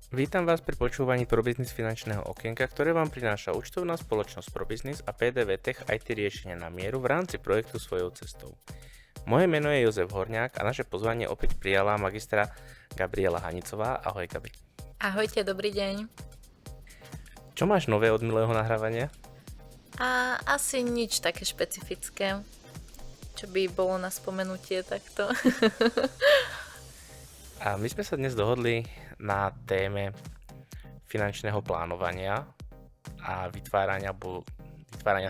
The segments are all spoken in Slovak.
Vítam vás pri počúvaní ProBusiness finančného okienka, ktoré vám prináša účtovná spoločnosť ProBusiness a PDV Tech IT riešenia na mieru v rámci projektu Svojou cestou. Moje meno je Jozef Horňák a naše pozvanie opäť prijala magistra Gabriela Hanicová. Ahoj, Gabi. Ahojte, dobrý deň. Čo máš nové od milého nahrávania? A asi nič také špecifické, čo by bolo na spomenutie takto. A my sme sa dnes dohodli na téme finančného plánovania a vytvárania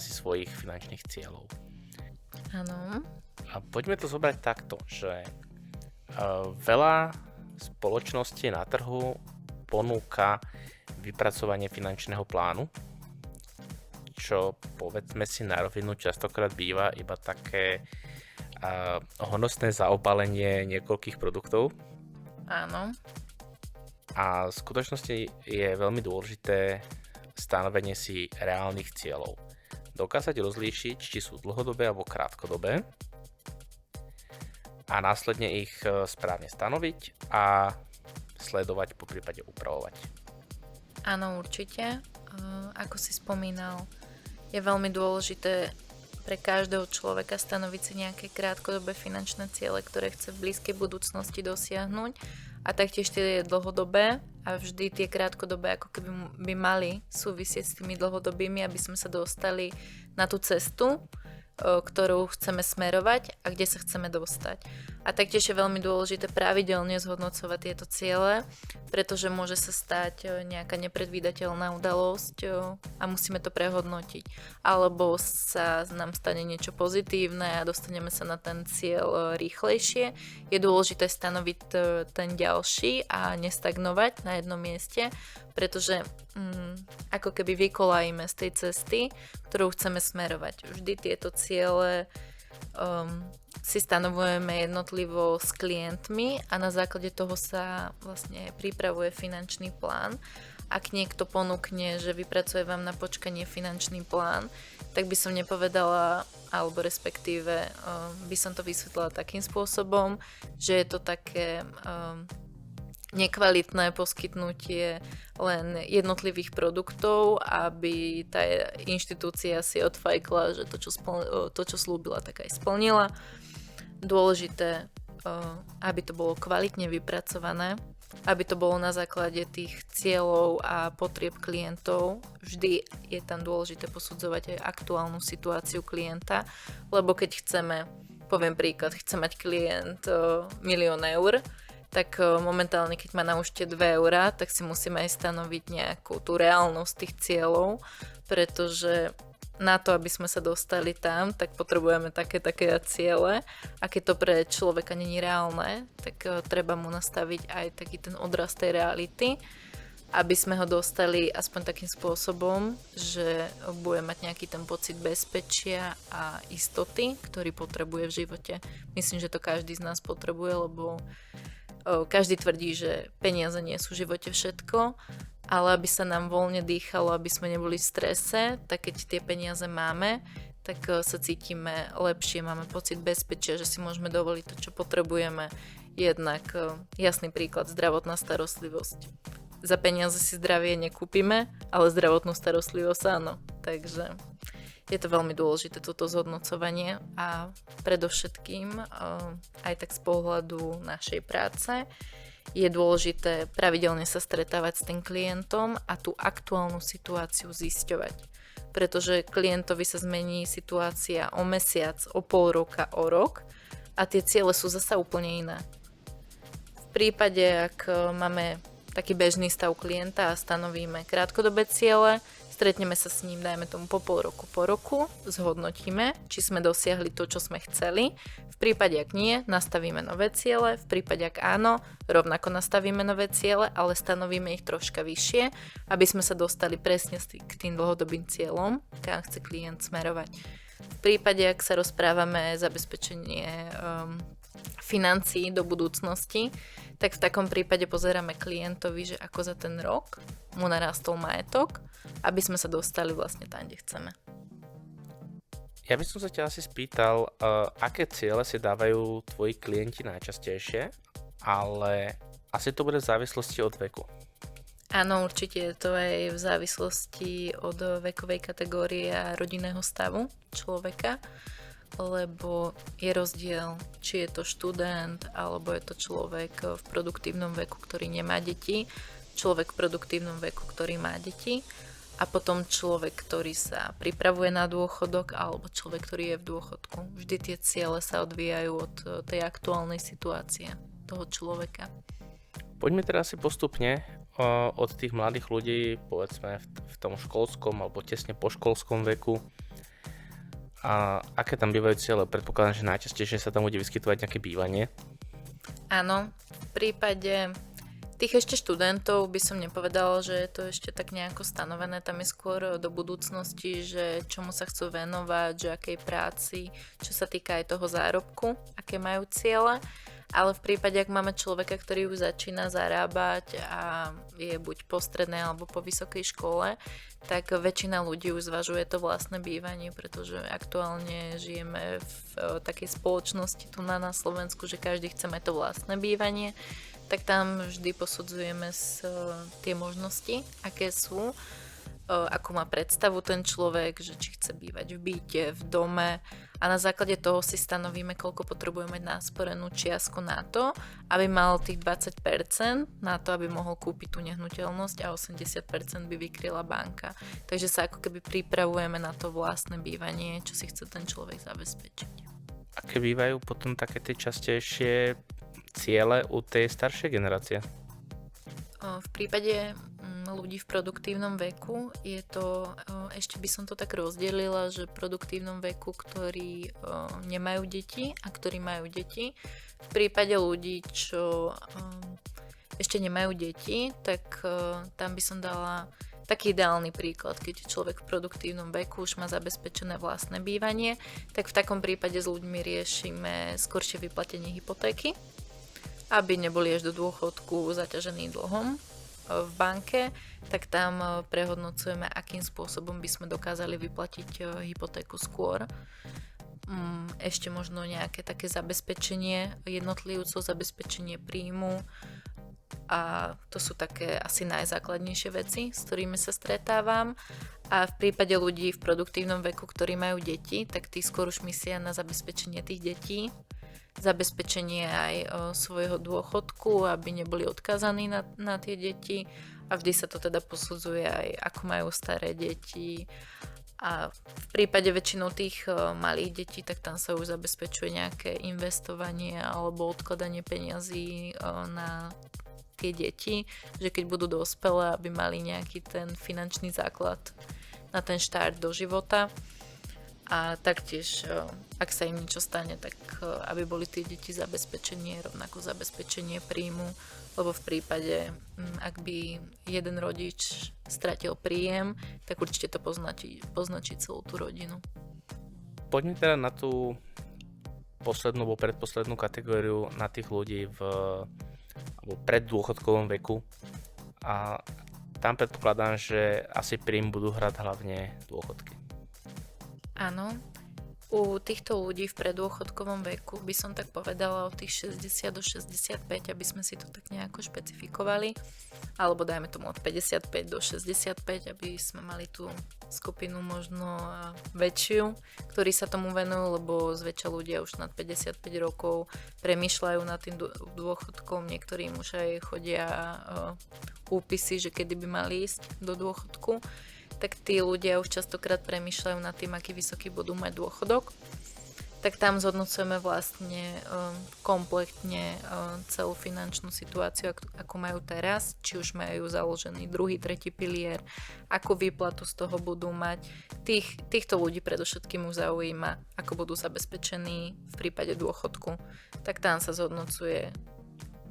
si svojich finančných cieľov. Áno. A poďme to zobrať takto, že veľa spoločností na trhu ponúka vypracovanie finančného plánu, čo povedzme si na rovinu častokrát býva iba také honosné zaobalenie niekoľkých produktov. Áno. A v skutočnosti je veľmi dôležité stanovenie si reálnych cieľov. Dokázať rozlíšiť, či sú dlhodobé alebo krátkodobé a následne ich správne stanoviť a sledovať, poprípade upravovať. Áno, určite. Ako si spomínal, je veľmi dôležité pre každého človeka stanoviť si nejaké krátkodobé finančné ciele, ktoré chce v blízkej budúcnosti dosiahnuť, a taktiež tie dlhodobé, a vždy tie krátkodobé ako keby by mali súvisieť s tými dlhodobými, aby sme sa dostali na tú cestu, ktorú chceme smerovať a kde sa chceme dostať. A taktiež je veľmi dôležité pravidelne zhodnocovať tieto ciele, pretože môže sa stať nejaká nepredvídateľná udalosť a musíme to prehodnotiť. Alebo sa nám stane niečo pozitívne a dostaneme sa na ten cieľ rýchlejšie. Je dôležité stanoviť ten ďalší a nestagnovať na jednom mieste, pretože ako keby vykolajíme z tej cesty, ktorú chceme smerovať. Vždy tieto ciele si stanovujeme jednotlivo s klientmi a na základe toho sa vlastne pripravuje finančný plán. Ak niekto ponúkne, že vypracuje vám na počkanie finančný plán, tak by som nepovedala, alebo respektíve by som to vysvetlila takým spôsobom, že je to také nekvalitné poskytnutie len jednotlivých produktov, aby tá inštitúcia si odfajkla, že to, čo slúbila, tak aj splnila. Dôležité, aby to bolo kvalitne vypracované, aby to bolo na základe tých cieľov a potrieb klientov. Vždy je tam dôležité posudzovať aj aktuálnu situáciu klienta, lebo keď chceme, poviem príklad, chce mať klient 1 000 000 eur, tak momentálne, keď má na účte 2 eurá, tak si musíme aj stanoviť nejakú tú reálnosť tých cieľov, pretože na to, aby sme sa dostali tam, tak potrebujeme také ciele, a keď to pre človeka nie je reálne, tak treba mu nastaviť aj taký ten odraz tej reality, aby sme ho dostali aspoň takým spôsobom, že bude mať nejaký ten pocit bezpečia a istoty, ktorý potrebuje v živote. Myslím, že to každý z nás potrebuje, lebo každý tvrdí, že peniaze nie sú v živote všetko, ale aby sa nám voľne dýchalo, aby sme neboli v strese, tak keď tie peniaze máme, tak sa cítime lepšie, máme pocit bezpečia, že si môžeme dovoliť to, čo potrebujeme. Jednak jasný príklad, zdravotná starostlivosť. Za peniaze si zdravie nekúpime, ale zdravotnú starostlivosť áno. Takže je to veľmi dôležité, toto zhodnocovanie, a predovšetkým aj tak z pohľadu našej práce je dôležité pravidelne sa stretávať s tým klientom a tú aktuálnu situáciu zisťovať. Pretože klientovi sa zmení situácia o mesiac, o pol roka, o rok a tie ciele sú zasa úplne iné. V prípade, ak máme taký bežný stav klienta a stanovíme krátkodobé ciele, stretneme sa s ním, dajme tomu po pol roku, po roku, zhodnotíme, či sme dosiahli to, čo sme chceli. V prípade, ak nie, nastavíme nové ciele, v prípade, ak áno, rovnako nastavíme nové ciele, ale stanovíme ich troška vyššie, aby sme sa dostali presne k tým dlhodobým cieľom, kam chce klient smerovať. V prípade, ak sa rozprávame zabezpečenie financií do budúcnosti, tak v takom prípade pozeráme klientovi, že ako za ten rok mu narastol majetok, aby sme sa dostali vlastne tam, kde chceme. Ja by som sa ťa asi spýtal, aké ciele si dávajú tvoji klienti najčastejšie, ale asi to bude v závislosti od veku. Áno, určite je to aj v závislosti od vekovej kategórie a rodinného stavu človeka, lebo je rozdiel, či je to študent, alebo je to človek v produktívnom veku, ktorý nemá deti, človek v produktívnom veku, ktorý má deti, a potom človek, ktorý sa pripravuje na dôchodok, alebo človek, ktorý je v dôchodku. Vždy tie ciele sa odvíjajú od tej aktuálnej situácie toho človeka. Poďme teraz si postupne od tých mladých ľudí, povedzme v tom školskom alebo tesne po školskom veku. A aké tam bývajú cieľe? Predpokladám, že najčastejšie sa tam bude vyskytovať nejaké bývanie. Áno, v prípade tých ešte študentov by som nepovedala, že je to ešte tak nejako stanovené. Tam je skôr do budúcnosti, že čomu sa chcú venovať, že akej práci, čo sa týka aj toho zárobku, aké majú ciele. Ale v prípade, ak máme človeka, ktorý už začína zarábať a je buď po strednej alebo po vysokej škole, tak väčšina ľudí už zvažuje to vlastné bývanie, pretože aktuálne žijeme v takej spoločnosti tu na Slovensku, že každý chce mať to vlastné bývanie, tak tam vždy posudzujeme tie možnosti, aké sú, ako má predstavu ten človek, že či chce bývať v byte, v dome, a na základe toho si stanovíme, koľko potrebuje mať násporenú čiastku na to, aby mal tých 20% na to, aby mohol kúpiť tú nehnuteľnosť, a 80% by vykryla banka. Takže sa ako keby pripravujeme na to vlastné bývanie, čo si chce ten človek zabezpečiť. Aké bývajú potom také tie častejšie ciele u tej staršej generácie? V prípade ľudí v produktívnom veku je to, ešte by som to tak rozdelila, že v produktívnom veku, ktorí nemajú deti a ktorí majú deti. V prípade ľudí, čo ešte nemajú deti, tak tam by som dala taký ideálny príklad, keď je človek v produktívnom veku, už má zabezpečené vlastné bývanie, tak v takom prípade s ľuďmi riešime skoršie vyplatenie hypotéky, aby neboli až do dôchodku zaťažení dlhom v banke, tak tam prehodnocujeme, akým spôsobom by sme dokázali vyplatiť hypotéku skôr. Ešte možno nejaké také zabezpečenie jednotlivcov, zabezpečenie príjmu, a to sú také asi najzákladnejšie veci, s ktorými sa stretávam. A v prípade ľudí v produktívnom veku, ktorí majú deti, tak tí skôr už myslia na zabezpečenie tých detí, zabezpečenie aj svojho dôchodku, aby neboli odkázaní na tie deti, a vždy sa to teda posudzuje aj, ako majú staré deti, a v prípade väčšinou tých malých detí, tak tam sa už zabezpečuje nejaké investovanie alebo odkladanie peňazí na tie deti, že keď budú dospelé, aby mali nejaký ten finančný základ na ten štart do života. A taktiež, ak sa im niečo stane, tak aby boli tie deti zabezpečenie, rovnako zabezpečenie príjmu, lebo v prípade, ak by jeden rodič stratil príjem, tak určite to poznačí celú tú rodinu. Poďme teda na tú poslednú alebo predposlednú kategóriu, na tých ľudí v preddôchodkovom veku. A tam predpokladám, že asi príjm budú hrať hlavne dôchodky. Áno, u týchto ľudí v preddôchodkovom veku by som tak povedala od tých 60 do 65, aby sme si to tak nejako špecifikovali, alebo dajme tomu od 55 do 65, aby sme mali tú skupinu možno väčšiu, ktorí sa tomu venujú, lebo zväčša ľudia už nad 55 rokov premýšľajú nad tým dôchodkom, niektorým už aj chodia úpisy, že kedy by mali ísť do dôchodku, tak tí ľudia už častokrát premýšľajú nad tým, aký vysoký budú mať dôchodok. Tak tam zhodnocujeme vlastne kompletne celú finančnú situáciu, ako majú teraz, či už majú založený druhý, tretí pilier, akú výplatu z toho budú mať. Týchto ľudí predovšetkým už zaujíma, ako budú zabezpečení v prípade dôchodku. Tak tam sa zhodnocuje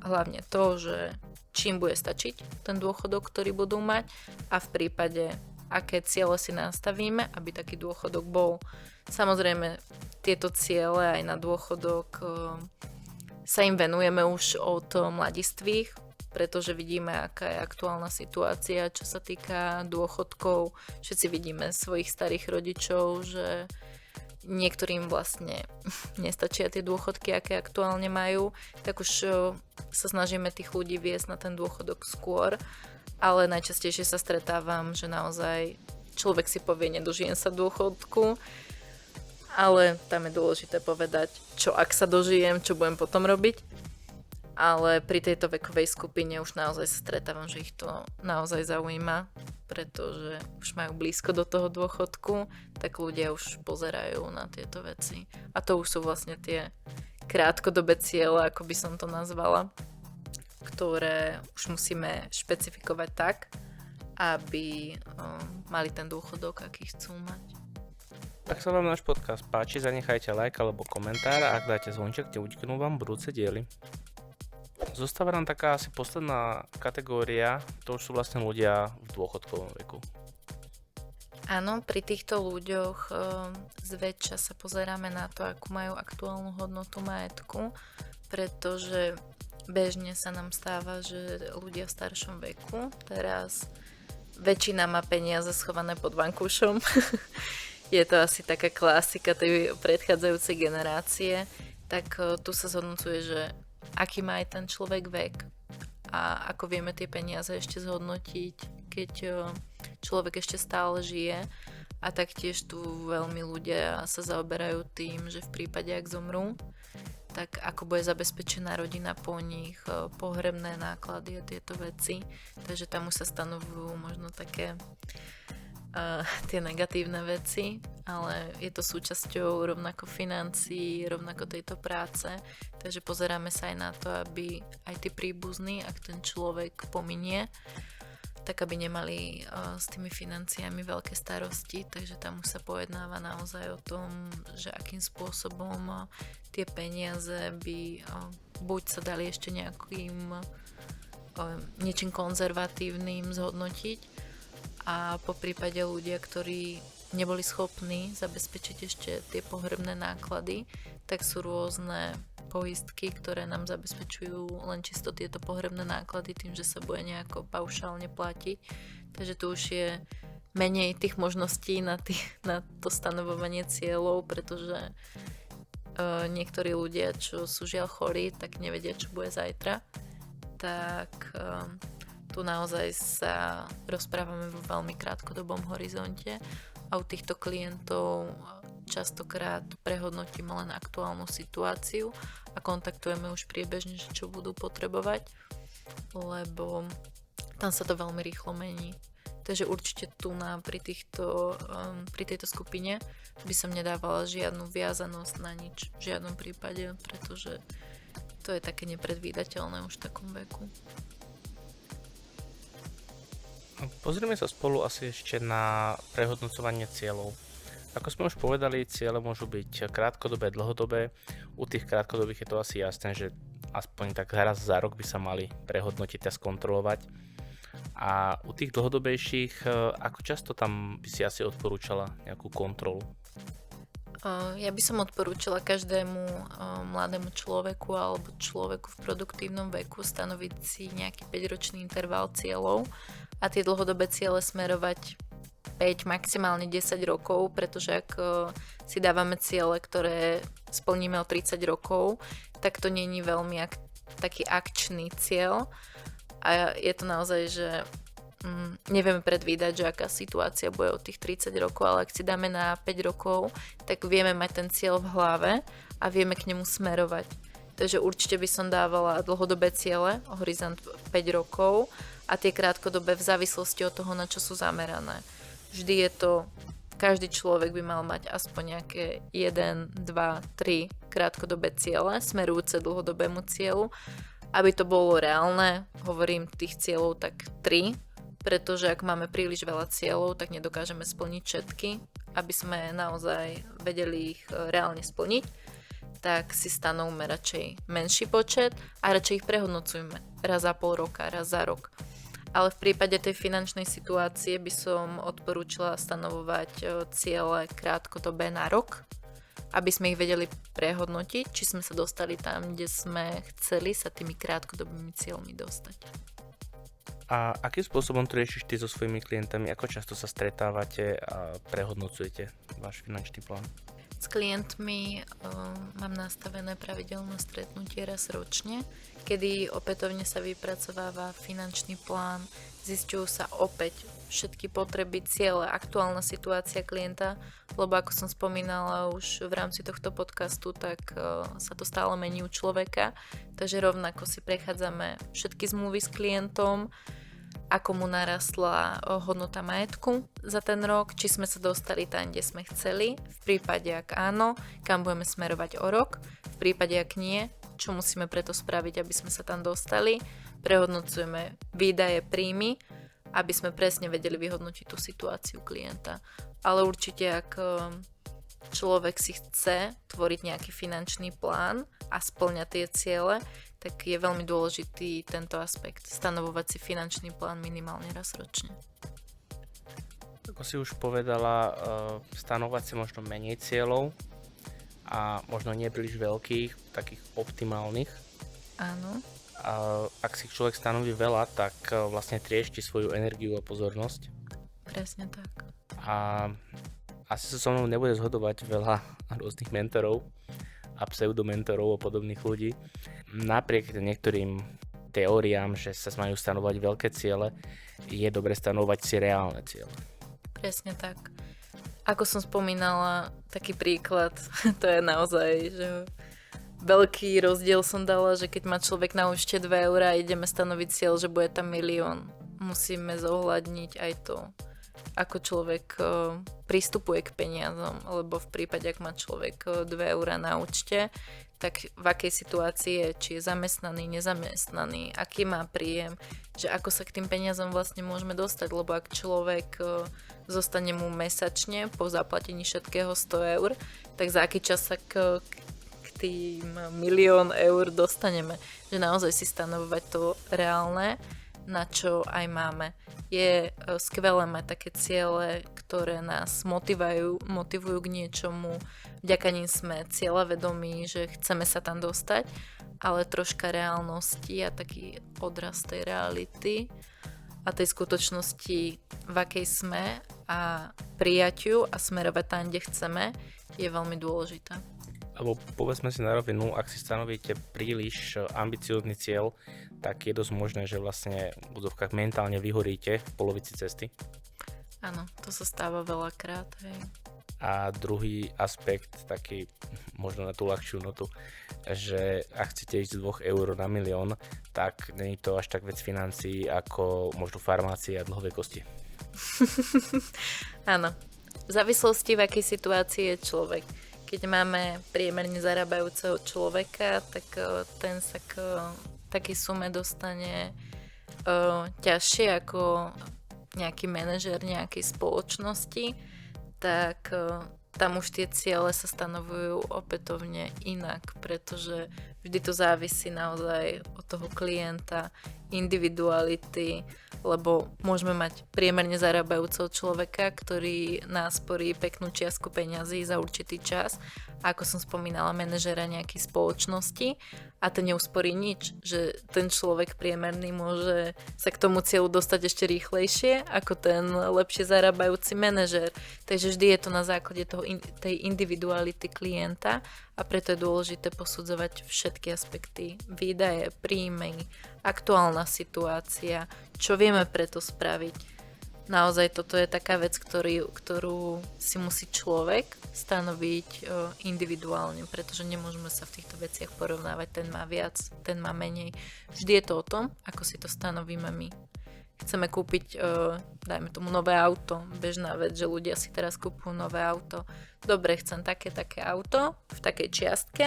hlavne to, že čím bude stačiť ten dôchodok, ktorý budú mať, a v prípade aké ciele si nastavíme, aby taký dôchodok bol. Samozrejme, tieto ciele aj na dôchodok sa im venujeme už od mladistvých, pretože vidíme, aká je aktuálna situácia, čo sa týka dôchodkov. Všetci vidíme svojich starých rodičov, že niektorým vlastne nestačia tie dôchodky, aké aktuálne majú, tak už sa snažíme tých ľudí viesť na ten dôchodok skôr, ale najčastejšie sa stretávam, že naozaj človek si povie, nedožijem sa dôchodku, ale tam je dôležité povedať, čo ak sa dožijem, čo budem potom robiť. Ale pri tejto vekovej skupine už naozaj sa stretávam, že ich to naozaj zaujíma, pretože už majú blízko do toho dôchodku, tak ľudia už pozerajú na tieto veci. A to už sú vlastne tie krátkodobé ciele, ako by som to nazvala, ktoré už musíme špecifikovať tak, aby mali ten dôchodok, aký chcú mať. Ak sa vám náš podcast páči, zanechajte like alebo komentár a ak dáte zvonček, neuniknú vám budúce diely. Zostáva nám taká asi posledná kategória, to už sú vlastne ľudia v dôchodkovom veku. Áno, pri týchto ľuďoch zväčša sa pozeráme na to, akú majú aktuálnu hodnotu majetku, pretože bežne sa nám stáva, že ľudia v staršom veku, teraz väčšina má peniaze schované pod vankúšom, je to asi taká klasika tej predchádzajúcej generácie, tak tu sa zhodnocuje, že aký má aj ten človek vek a ako vieme tie peniaze ešte zhodnotiť, keď človek ešte stále žije. A taktiež tu veľmi ľudia sa zaoberajú tým, že v prípade, ak zomrú, tak ako bude zabezpečená rodina po nich, pohrebné náklady a tieto veci. Takže tam už sa stanovujú možno také tie negatívne veci, ale je to súčasťou rovnako financií, rovnako tejto práce, takže pozeráme sa aj na to, aby aj tí príbuzní, ak ten človek pominie, tak aby nemali s tými financiami veľké starosti, takže tam už sa pojednáva naozaj o tom, že akým spôsobom tie peniaze by buď sa dali ešte niečím konzervatívnym zhodnotiť, a po prípade ľudia, ktorí neboli schopní zabezpečiť ešte tie pohrebné náklady, tak sú rôzne poistky, ktoré nám zabezpečujú len čisto tieto pohrebné náklady tým, že sa bude nejako paušálne platiť. Takže tu už je menej tých možností na to stanovovanie cieľov, pretože niektorí ľudia, čo sú žiaľ chorí, tak nevedia, čo bude zajtra. Tak tu naozaj sa rozprávame vo veľmi krátkodobom horizonte a u týchto klientov častokrát prehodnotíme len aktuálnu situáciu a kontaktujeme už priebežne, že čo budú potrebovať, lebo tam sa to veľmi rýchlo mení. Takže určite tu pri tejto skupine by som nedávala žiadnu viazanosť na nič v žiadnom prípade, pretože to je také nepredvídateľné už v takom veku. Pozrieme sa spolu asi ešte na prehodnocovanie cieľov. Ako sme už povedali, ciele môžu byť krátkodobé, dlhodobé. U tých krátkodobých je to asi jasné, že aspoň tak raz za rok by sa mali prehodnotiť a skontrolovať. A u tých dlhodobejších, ako často tam by si asi odporúčala nejakú kontrolu? Ja by som odporúčala každému mladému človeku alebo človeku v produktívnom veku stanoviť si nejaký 5-ročný interval cieľov a tie dlhodobé ciele smerovať 5, maximálne 10 rokov, pretože ak si dávame ciele, ktoré splníme o 30 rokov, tak to nie je veľmi taký akčný cieľ a je to naozaj, že nevieme predvídať, že aká situácia bude od tých 30 rokov, ale ak si dáme na 5 rokov, tak vieme mať ten cieľ v hlave a vieme k nemu smerovať. Takže určite by som dávala dlhodobé ciele, horizont 5 rokov a tie krátkodobé v závislosti od toho, na čo sú zamerané. Vždy je to, každý človek by mal mať aspoň nejaké 1, 2, 3 krátkodobé ciele, smerujúce dlhodobému cieľu, aby to bolo reálne, hovorím tých cieľov tak 3, pretože ak máme príliš veľa cieľov, tak nedokážeme splniť všetky. Aby sme naozaj vedeli ich reálne splniť, tak si stanovme radšej menší počet a radšej ich prehodnocujme raz za pol roka, raz za rok. Ale v prípade tej finančnej situácie by som odporúčila stanovovať ciele krátkodobé na rok, aby sme ich vedeli prehodnotiť, či sme sa dostali tam, kde sme chceli sa tými krátkodobými cieľmi dostať. A akým spôsobom to riešiš ty so svojimi klientami? Ako často sa stretávate a prehodnocujete váš finančný plán? S klientmi mám nastavené pravidelné stretnutie raz ročne, kedy opätovne sa vypracováva finančný plán, zisťujú sa opäť všetky potreby, ciele, aktuálna situácia klienta, lebo ako som spomínala už v rámci tohto podcastu, tak sa to stále mení u človeka, takže rovnako si prechádzame všetky zmluvy s klientom, ako mu narastla hodnota majetku za ten rok, či sme sa dostali tam, kde sme chceli, v prípade ak áno, kam budeme smerovať o rok, v prípade ak nie, čo musíme preto spraviť, aby sme sa tam dostali, prehodnocujeme výdaje, príjmy, aby sme presne vedeli vyhodnotiť tú situáciu klienta. Ale určite, ak človek si chce tvoriť nejaký finančný plán a spĺňať tie ciele, tak je veľmi dôležitý tento aspekt, stanovovať si finančný plán minimálne raz ročne. Ako si už povedala, stanovať si možno menej cieľov a možno nie príliš veľkých, takých optimálnych. Áno. Ak si človek stanoví veľa, tak vlastne triešti svoju energiu a pozornosť. Presne tak. A asi sa so mnou nebude zhodovať veľa rôznych mentorov a pseudomentorov a podobných ľudí. Napriek niektorým teóriám, že sa majú stanovať veľké ciele, je dobre stanovať si reálne ciele. Presne tak. Ako som spomínala, taký príklad, to je naozaj, že veľký rozdiel som dala, že keď má človek na účte 2 eurá a ideme stanoviť cieľ, že bude tam 1 000 000, musíme zohľadniť aj to, ako človek pristupuje k peniazom, lebo v prípade, ak má človek 2 eurá na účte, tak v akej situácii je, či je zamestnaný, nezamestnaný, aký má príjem, že ako sa k tým peniazom vlastne môžeme dostať, lebo ak človek zostane mu mesačne po zaplatení všetkého 100 eur, tak za aký čas sa k tým 1 000 000 eur dostaneme. Že naozaj si stanovovať to reálne, na čo aj máme. Je skvelé mať také ciele, ktoré nás motivujú k niečomu, vďaka nim sme cieľavedomí, že chceme sa tam dostať, ale troška reálnosti a taký odraz tej reality a tej skutočnosti, v akej sme a prijatiu a smerovať tam, kde chceme, je veľmi dôležité. Lebo povedzme si na rovinu, ak si stanovíte príliš ambiciózny cieľ, tak je dosť možné, že vlastne v úzovkách mentálne vyhoríte v polovici cesty. Áno, to sa stáva veľakrát. Hej. A druhý aspekt, taký možno na tú ľahšiu notu, že ak chcete ísť z 2 eur na 1 000 000, tak nie je to až tak vec financií ako možno farmácie a dlhové kosti. Áno, v závislosti v akej situácii je človek. Keď máme priemerne zarábajúceho človeka, tak ten sa k takej sume dostane ťažšie ako nejaký manažer nejakej spoločnosti, tak tam už tie ciele sa stanovujú opätovne inak, pretože vždy to závisí naozaj od toho klienta, individuality, lebo môžeme mať priemerne zarábajúceho človeka, ktorý nás sporí peknú čiastku peňazí za určitý čas, a ako som spomínala, manažera nejakej spoločnosti, a ten neusporí nič, že ten človek priemerný môže sa k tomu cieľu dostať ešte rýchlejšie ako ten lepšie zarábajúci manažer. Takže vždy je to na základe tej individuality klienta, a preto je dôležité posudzovať všetky aspekty, výdaje, príjmy, aktuálna situácia, čo vieme preto spraviť. Naozaj toto je taká vec, ktorú si musí človek stanoviť individuálne, pretože nemôžeme sa v týchto veciach porovnávať, ten má viac, ten má menej. Vždy je to o tom, ako si to stanovíme my. Chceme kúpiť, dajme tomu, nové auto, bežná vec, že ľudia si teraz kúpujú nové auto. Dobre, chcem také auto v takej čiastke.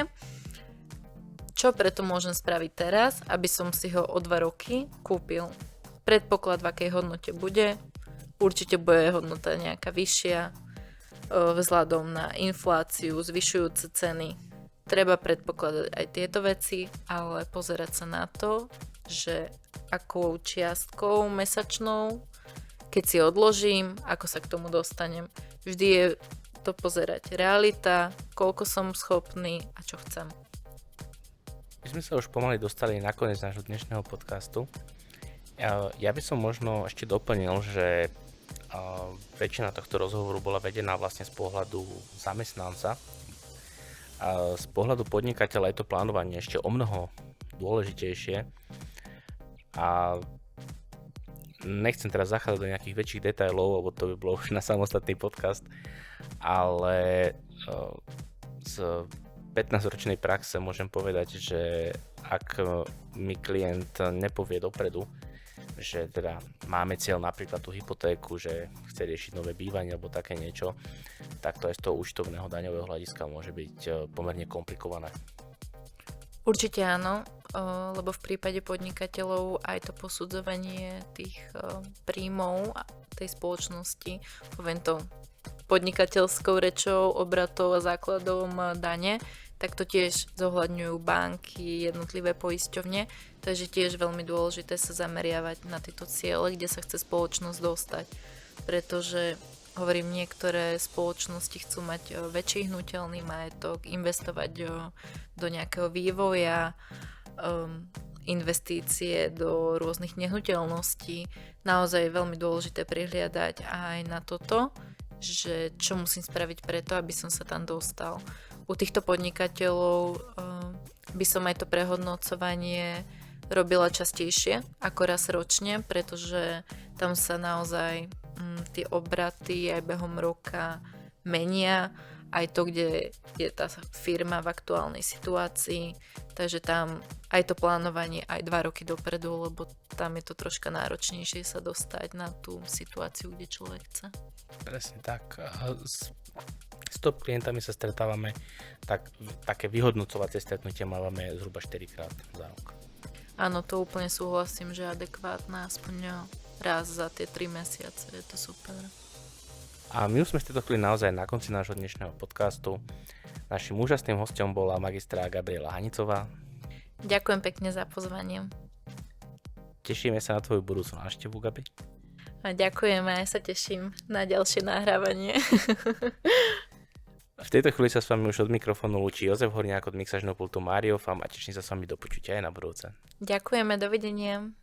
Čo preto môžem spraviť teraz, aby som si ho o 2 roky kúpil? Predpoklad, v akej hodnote bude. Určite bude hodnota nejaká vyššia vzhľadom na infláciu, zvyšujúce ceny. Treba predpokladať aj tieto veci, ale pozerať sa na to, že akou čiastkou mesačnou, keď si odložím, ako sa k tomu dostanem. Vždy je to pozerať realita, koľko som schopný a čo chcem. My sme sa už pomaly dostali na koniec nášho dnešného podcastu. Ja by som možno ešte doplnil, že väčšina tohto rozhovoru bola vedená vlastne z pohľadu zamestnanca, A z pohľadu podnikateľa je to plánovanie ešte o mnoho dôležitejšie a nechcem teraz zachádzať do nejakých väčších detailov, lebo to by bolo už na samostatný podcast, ale z 15-ročnej praxe môžem povedať, že ak mi klient nepovie dopredu, že teda máme cieľ napríklad tú hypotéku, že chce riešiť nové bývanie alebo také niečo, tak to aj z toho účtovného daňového hľadiska môže byť pomerne komplikované. Určite áno, lebo v prípade podnikateľov aj to posudzovanie tých príjmov tej spoločnosti, poviem to podnikateľskou rečou, obratov a základom dane, tak to tiež zohľadňujú banky, jednotlivé poisťovne, takže tiež veľmi dôležité sa zameriavať na tieto ciele, kde sa chce spoločnosť dostať, pretože hovorím, niektoré spoločnosti chcú mať väčší hnuteľný majetok, investovať do nejakého vývoja, investície do rôznych nehnuteľností. Naozaj je veľmi dôležité prihliadať aj na toto, že čo musím spraviť preto, aby som sa tam dostal. U týchto podnikateľov by som aj to prehodnocovanie robila častejšie ako raz ročne, pretože tam sa naozaj tie obraty aj behom roka menia, aj to, kde je tá firma v aktuálnej situácii, takže tam aj to plánovanie aj 2 roky dopredu, lebo tam je to troška náročnejšie sa dostať na tú situáciu, kde človek chce. Presne tak. S top klientami sa stretávame, tak také vyhodnocovacie stretnutie máme zhruba 4-krát za rok. Áno, to úplne súhlasím, že adekvátna aspoň raz za tie 3 mesiace, je to super. A my už sme v tejto chvíli naozaj na konci nášho dnešného podcastu. Našim úžasným hosťom bola magistra Gabriela Hanicová. Ďakujem pekne za pozvanie. Tešíme sa na tvoju budúcu návštevu, Gabi. A ďakujem, a ja sa teším na ďalšie nahrávanie. V tejto chvíli sa s vami už od mikrofónu lúči Jozef Horniák, od mixážneho pultu Mário Fam a teším sa s vami do počutia aj na budúce. Ďakujeme, dovidenia.